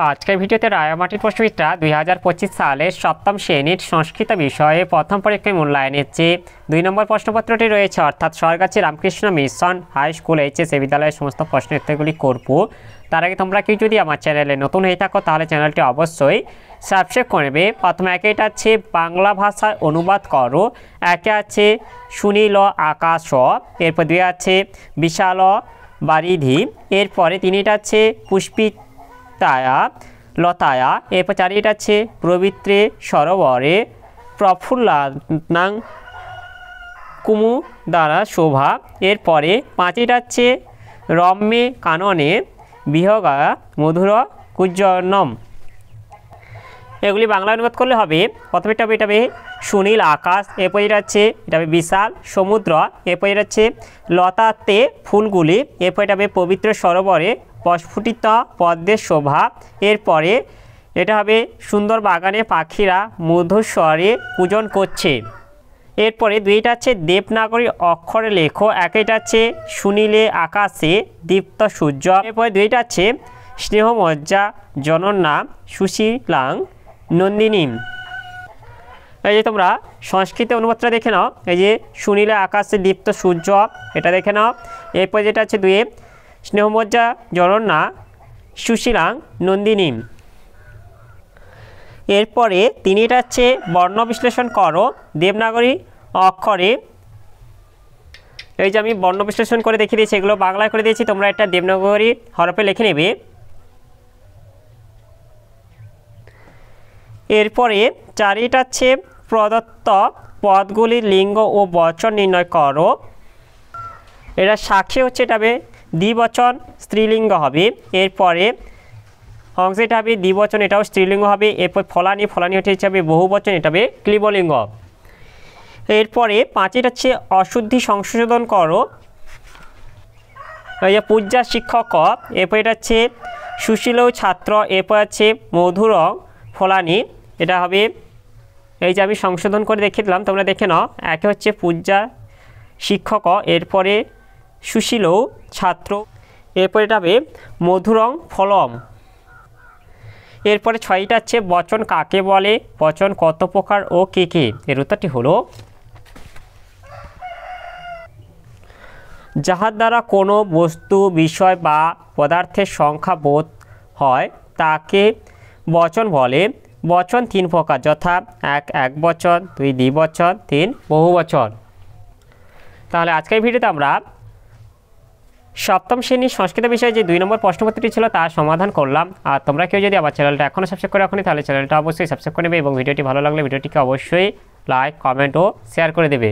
আজকের ভিডিওতে রায়ামাটির প্রশ্নবিদরা 2025 সালের সপ্তম শ্রেণীর সংস্কৃত বিষয়ে প্রথম পরীক্ষায় মূল্যায়নের যে 2 নম্বর প্রশ্নপত্রটি রয়েছে অর্থাৎ Swargachhi Ramakrishna mission high school HS বিদ্যালয়ের সমস্ত প্রশ্নের উত্তরগুলি করব। তার আগে তোমরা কি যদি আমার চ্যানেলে নতুন হয়ে থাকো তাহলে চ্যানেলটি অবশ্যই সাবস্ক্রাইব করবে। প্রথমে একেটা আছে বাংলা ভাষায় অনুবাদ করো, একে আছে সুনীল আকাশ, এরপর 2 আছে বিশাল বারিধি, এরপরে 3টা আছে পুষ্পিতায়া লতায়া, এরপর 4টা আছে পবিত্রে সরোবরে প্রফুল্লানাং কুমু দ্বারা শোভা, এরপরে 5টা আছে রম্যে কাননে বিহগা মধুর কুজ্জনম। এগুলি বাংলা অনুবাদ করলে হবে। প্রথমে এটা হবে সুনীল আকাশ, এরপর এটা আছে বিশাল সমুদ্র, এরপর এটা আছে লতাতে ফুলগুলি, এরপর এটা হবে পবিত্র সরোবরে প্রস্ফুটিত পদ্মের শোভা, এরপরে এটা হবে সুন্দর বাগানে পাখিরা মধুস্বরে পূজন করছে, এরপরে 2টা আছে দেবনাগরী অক্ষরে লেখো, একটা আছে সুনীলে আকাশে দীপ্ত সূর্য, এরপরে 2টা আছে স্নেহমজ্জা জনন্যা সুশীলাং নন্দিনী। এই যে তোমরা সংস্কৃত অনুবাদটা দেখে নাও, এই যে সুনীলে আকাশে দীপ্ত সূর্য এটা দেখে নাও, এরপর যেটা আছে 2 স্নেহমজ্জা জনন্যা সুশীলাং নন্দিনী, এরপরে 3টা আছে বর্ণ বিশ্লেষণ করো দেবনাগরী অক্ষরে। এই যে আমি বর্ণ বিশ্লেষণ করে দেখিয়ে দিয়েছি, এগুলো বাংলায় করে দিয়েছি, তোমরা একটা দেবনাগরী হরফে লিখে নেবে। এরপরে 4টা আছে প্রদত্ত পদগুলির লিঙ্গ ও বচন নির্ণয় করো। এটা সাক্ষী হচ্ছে এটা হবে দ্বিবচন স্ত্রীলিঙ্গ হবে, এরপরে অংশ এটা হবে দ্বিবচন এটাও স্ত্রীলিঙ্গ হবে, এরপর ফলানি ফলানি হচ্ছে হবে বহুবচন এটা হবে ক্লিবলিঙ্গ। এরপরে 5টা হচ্ছে অশুদ্ধি সংশোধন করো। এই যে পূজ্যা শিক্ষক, এরপর এটা হচ্ছে সুশীল ছাত্র, এরপর আছে মধুর ফলানি এটা হবে। এই যে আমি সংশোধন করে দেখিয়ে দিলাম, তোমরা দেখে নাও। একে হচ্ছে পূজ্যা শিক্ষক, এরপরে সুশীল ছাত্র, এরপর এটা হবে মধুরং ফলম। এরপরে 6টা আছে বচন কাকে বলে, বচন কত প্রকার ও কে কে। এর উত্তরটি হলো যাহার দ্বারা কোনো বস্তু বিষয় বা পদার্থের সংখ্যা বোধ হয় তাকে বচন বলে। বচন 3 প্রকার, যথা 1 একবচন, 2 দ্বিবচন, 3 বহুবচন। তাহলে আজকের ভিডিওতে আমরা সপ্তম শ্রেণীর সংস্কৃত বিষয়ে যে 2 নম্বর প্রশ্নপত্রটি ছিল তার সমাধান করলাম। আর তোমরা কেউ যদি আমার চ্যানেলটা এখনও সাবস্ক্রাইব করে রাখোনি তাহলে চ্যানেলটা অবশ্যই সাবস্ক্রাইব করে নেবে এবং ভিডিওটি ভালো লাগলে ভিডিওটিকে অবশ্যই লাইক, কমেন্ট ও শেয়ার করে দেবে।